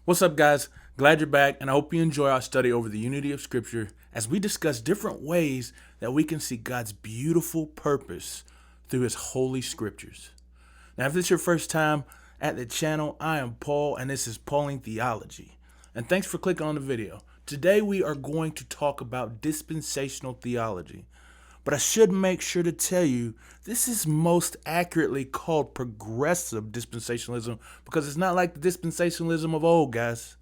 What's up, guys? Glad you're back, and I hope you enjoy our study over the unity of Scripture as we discuss different ways that we can see God's beautiful purpose through His holy Scriptures. Now, if this is your first time at the channel, I am Paul, and this is Pauline Theology. And thanks for clicking on the video. Today, we are going to talk about dispensational theology. But I should make sure to tell you, this is most accurately called progressive dispensationalism because it's not like the dispensationalism of old, guys.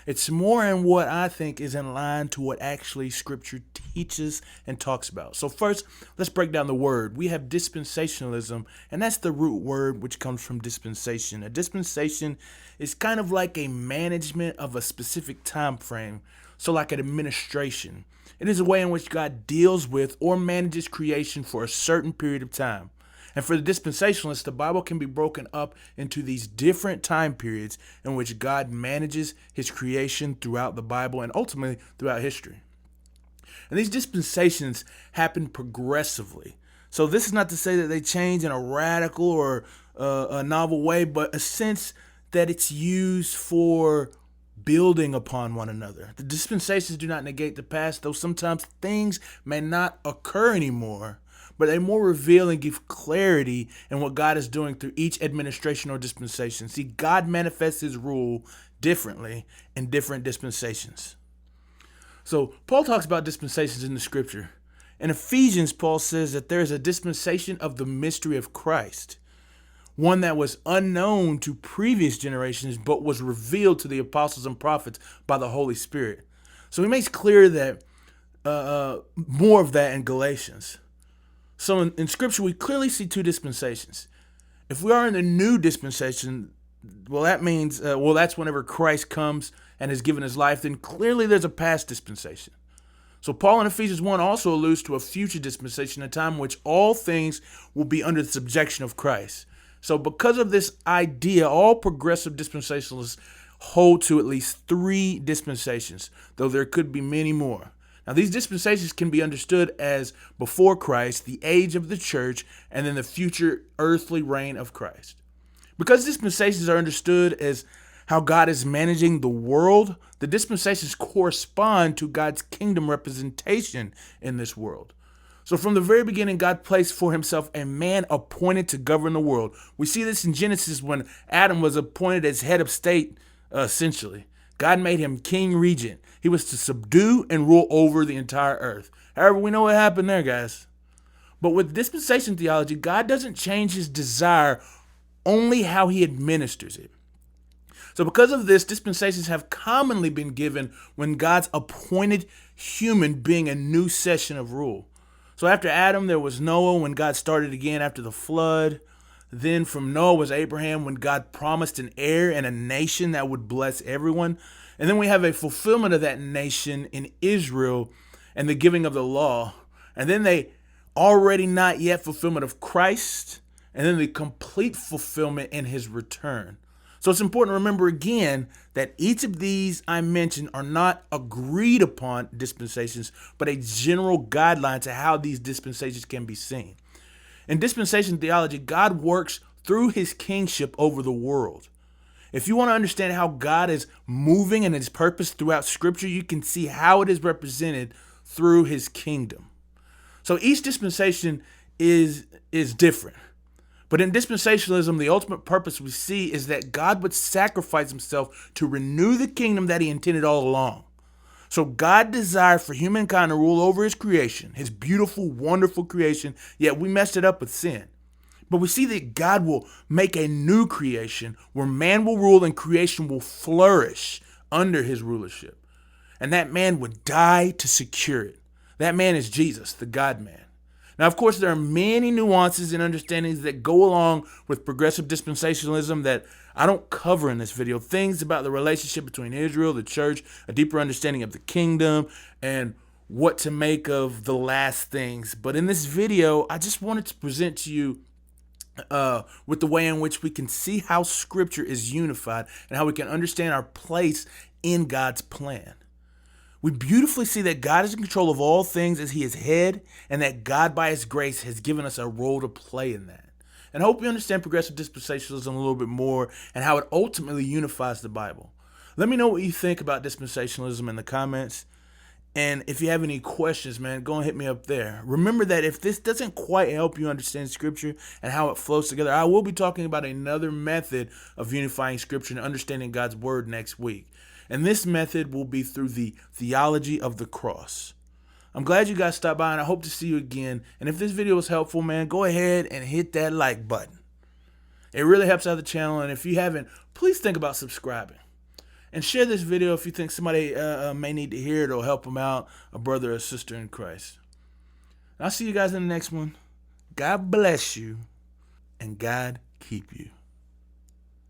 It's more in what I think is in line to what actually Scripture teaches and talks about. So first, let's break down the word. We have dispensationalism, and that's the root word which comes from dispensation. A dispensation is kind of like a management of a specific time frame, so like an administration. It is a way in which God deals with or manages creation for a certain period of time. And for the dispensationalists, the Bible can be broken up into these different time periods in which God manages his creation throughout the Bible and ultimately throughout history. And these dispensations happen progressively. So this is not to say that they change in a radical or a novel way, but a sense that it's used for building upon one another. The dispensations do not negate the past, though sometimes things may not occur anymore, but they more reveal and give clarity in what God is doing through each administration or dispensation. See, God manifests his rule differently in different dispensations. So Paul talks about dispensations in the scripture. In Ephesians, Paul says that there is a dispensation of the mystery of Christ, one that was unknown to previous generations, but was revealed to the apostles and prophets by the Holy Spirit. So he makes clear that more of that in Galatians. So in Scripture, we clearly see two dispensations. If we are in the new dispensation, well, that means, that's whenever Christ comes and has given his life, then clearly there's a past dispensation. So Paul in Ephesians 1 also alludes to a future dispensation, a time in which all things will be under the subjection of Christ. So because of this idea, all progressive dispensationalists hold to at least three dispensations, though there could be many more. Now, these dispensations can be understood as before Christ, the age of the church, and then the future earthly reign of Christ. Because dispensations are understood as how God is managing the world, the dispensations correspond to God's kingdom representation in this world. So from the very beginning, God placed for himself a man appointed to govern the world. We see this in Genesis when Adam was appointed as head of state, essentially. God made him king regent. He was to subdue and rule over the entire earth. However, we know what happened there, guys. But with dispensation theology, God doesn't change his desire, only how he administers it. So because of this, dispensations have commonly been given when God's appointed human being a new session of rule. So after Adam, there was Noah when God started again after the flood. Then from Noah was Abraham when God promised an heir and a nation that would bless everyone. And then we have a fulfillment of that nation in Israel and the giving of the law. And then they already not yet fulfillment of Christ. And then the complete fulfillment in his return. So it's important to remember again that each of these I mentioned are not agreed upon dispensations, but a general guideline to how these dispensations can be seen. In dispensation theology, God works through his kingship over the world. If you want to understand how God is moving in his purpose throughout Scripture, you can see how it is represented through his kingdom. So each dispensation is different. But in dispensationalism, the ultimate purpose we see is that God would sacrifice himself to renew the kingdom that he intended all along. So God desired for humankind to rule over his creation, his beautiful, wonderful creation, yet we messed it up with sin. But we see that God will make a new creation where man will rule and creation will flourish under his rulership. And that man would die to secure it. That man is Jesus, the God-man. Now, of course, there are many nuances and understandings that go along with progressive dispensationalism that I don't cover in this video. Things about the relationship between Israel, the church, a deeper understanding of the kingdom, and what to make of the last things. But in this video, I just wanted to present to you with the way in which we can see how Scripture is unified and how we can understand our place in God's plan. We beautifully see that God is in control of all things as he is head, and that God by his grace has given us a role to play in that. And I hope you understand progressive dispensationalism a little bit more and how it ultimately unifies the Bible. Let me know what you think about dispensationalism in the comments. And if you have any questions, man, go and hit me up there. Remember that if this doesn't quite help you understand Scripture and how it flows together, I will be talking about another method of unifying Scripture and understanding God's Word next week. And this method will be through the theology of the cross. I'm glad you guys stopped by, and I hope to see you again. And if this video was helpful, man, go ahead and hit that like button. It really helps out the channel. And if you haven't, please think about subscribing. And share this video if you think somebody may need to hear it or help them out, a brother or sister in Christ. And I'll see you guys in the next one. God bless you, and God keep you.